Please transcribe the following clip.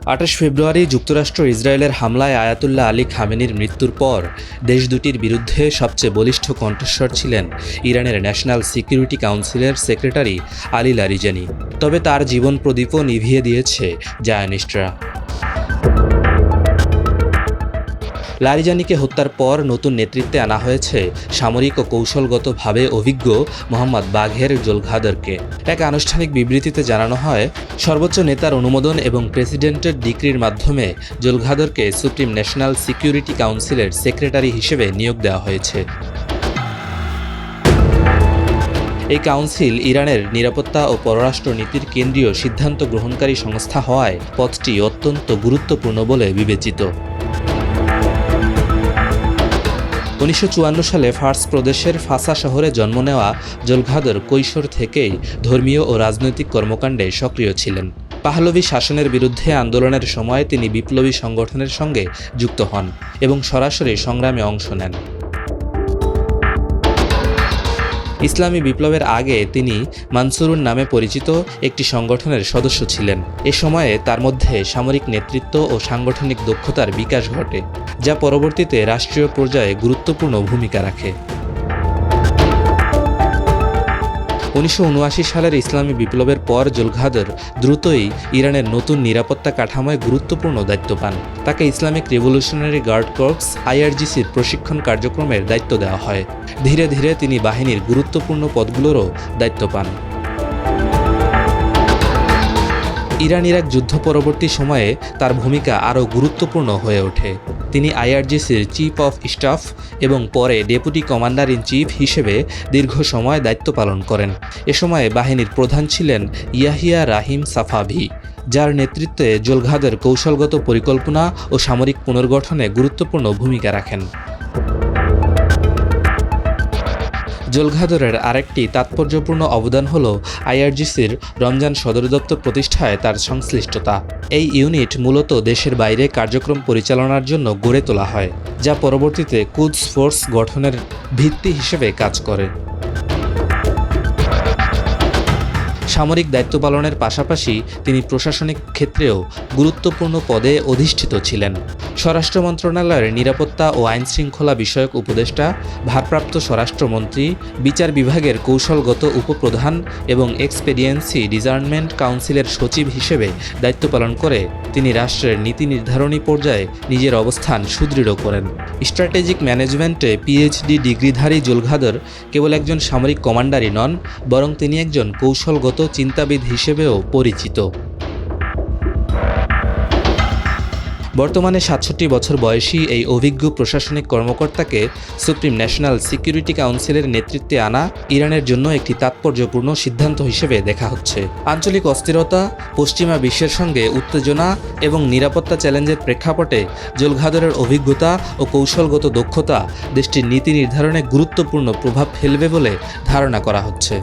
২৮ ফেব্রুয়ারি যুক্তরাষ্ট্র ইসরায়েলের হামলায় আয়াতুল্লাহ আলী খামেনির মৃত্যুর পর দেশ দুটির বিরুদ্ধে সবচেয়ে বলিষ্ঠ কণ্ঠস্বর ছিলেন ইরানের ন্যাশনাল সিকিউরিটি কাউন্সিলের সেক্রেটারি আলী লারিজানি। তবে তার জীবন প্রদীপও নিভিয়ে দিয়েছে জায়নিস্টরা। লারিজানিকে হত্যার পর নতুন নেতৃত্বে আনা হয়েছে সামরিক ও কৌশলগতভাবে অভিজ্ঞ মোহাম্মদ বাঘের জোলঘাদরকে। এক আনুষ্ঠানিক বিবৃতিতে জানানো হয়, সর্বোচ্চ নেতার অনুমোদন এবং প্রেসিডেন্টের ডিক্রির মাধ্যমে জোলঘাদরকে সুপ্রিম ন্যাশনাল সিকিউরিটি কাউন্সিলের সেক্রেটারি হিসেবে নিয়োগ দেওয়া হয়েছে। এই কাউন্সিল ইরানের নিরাপত্তা ও পররাষ্ট্র নীতির কেন্দ্রীয় সিদ্ধান্ত গ্রহণকারী সংস্থা হওয়ায় পদটি অত্যন্ত গুরুত্বপূর্ণ বলে বিবেচিত। 1954 সালে ফার্স প্রদেশের ফাসা শহরে জন্ম নেওয়া জোলঘাদর কৈশোর থেকেই ধর্মীয় ও রাজনৈতিক কর্মকাণ্ডে সক্রিয় ছিলেন। পাহলভি শাসনের বিরুদ্ধে আন্দোলনের সময় তিনি বিপ্লবী সংগঠনের সঙ্গে যুক্ত হন এবং সরাসরি সংগ্রামে অংশ নেন। ইসলামী বিপ্লবের আগে তিনি মানসুরুন নামে পরিচিত একটি সংগঠনের সদস্য ছিলেন। এ সময়ে তার মধ্যে সামরিক নেতৃত্ব ও সাংগঠনিক দক্ষতার বিকাশ ঘটে, যা পরবর্তীতে রাষ্ট্রীয় পর্যায়ে গুরুত্বপূর্ণ ভূমিকা রাখে। 1979 সালের ইসলামী বিপ্লবের পর জোলঘাদর দ্রুতই ইরানের নতুন নিরাপত্তা কাঠামোয় গুরুত্বপূর্ণ দায়িত্ব পান। তাকে ইসলামিক রেভলিউশনারি গার্ড কর্পস IRGCর প্রশিক্ষণ কার্যক্রমের দায়িত্ব দেওয়া হয়। ধীরে ধীরে তিনি বাহিনীর গুরুত্বপূর্ণ পদগুলোরও দায়িত্ব পান। ইরান ইরাক যুদ্ধ পরবর্তী সময়ে তার ভূমিকা আরও গুরুত্বপূর্ণ হয়ে ওঠে। তিনি IRGCর চিফ অফ স্টাফ এবং পরে ডেপুটি কমান্ডার ইন চিফ হিসেবে দীর্ঘ সময় দায়িত্ব পালন করেন। এ সময়ে বাহিনীর প্রধান ছিলেন ইয়াহিয়া রাহিম সাফাভি, যার নেতৃত্বে জোলঘাদর কৌশলগত পরিকল্পনা ও সামরিক পুনর্গঠনে গুরুত্বপূর্ণ ভূমিকা রাখেন। জোলঘাদরের আরেকটি তাৎপর্যপূর্ণ অবদান হল IRGCর রমজান সদর দপ্তর প্রতিষ্ঠায় তার সংশ্লিষ্টতা। এই ইউনিট মূলত দেশের বাইরে কার্যক্রম পরিচালনার জন্য গড়ে তোলা হয়, যা পরবর্তীতে কুদস ফোর্স গঠনের ভিত্তি হিসেবে কাজ করে। সামরিক দায়িত্ব পালনের পাশাপাশি তিনি প্রশাসনিক ক্ষেত্রেও গুরুত্বপূর্ণ পদে অধিষ্ঠিত ছিলেন। স্বরাষ্ট্র মন্ত্রণালয়ের নিরাপত্তা ও আইনশৃঙ্খলা বিষয়ক উপদেষ্টা, ভারপ্রাপ্ত স্বরাষ্ট্রমন্ত্রী, বিচার বিভাগের কৌশলগত উপপ্রধান এবং এক্সপেডিয়েন্সি ডিজার্নমেন্ট কাউন্সিলের সচিব হিসেবে দায়িত্ব পালন করে তিনি রাষ্ট্রের নীতি নির্ধারণী পর্যায়ে নিজের অবস্থান সুদৃঢ় করেন। স্ট্র্যাটেজিক ম্যানেজমেন্টে PhD ডিগ্রিধারী জোলঘাদর কেবল একজন সামরিক কমান্ডারই নন, বরং তিনি একজন কৌশলগত চিন্তাবিদ হিসেবেও পরিচিত। বর্তমানে 67 বছর বয়সী এই অভিজ্ঞ প্রশাসনিক কর্মকর্তাকে সুপ্রিম ন্যাশনাল সিকিউরিটি কাউন্সিলের নেতৃত্বে আনা ইরানের জন্য একটি তাৎপর্যপূর্ণ সিদ্ধান্ত হিসেবে দেখা হচ্ছে। আঞ্চলিক অস্থিরতা, পশ্চিমা বিশ্বের সঙ্গে উত্তেজনা এবং নিরাপত্তা চ্যালেঞ্জের প্রেক্ষাপটে জোলঘাদরের অভিজ্ঞতা ও কৌশলগত দক্ষতা দেশটির নীতি নির্ধারণে গুরুত্বপূর্ণ প্রভাব ফেলবে বলে ধারণা করা হচ্ছে।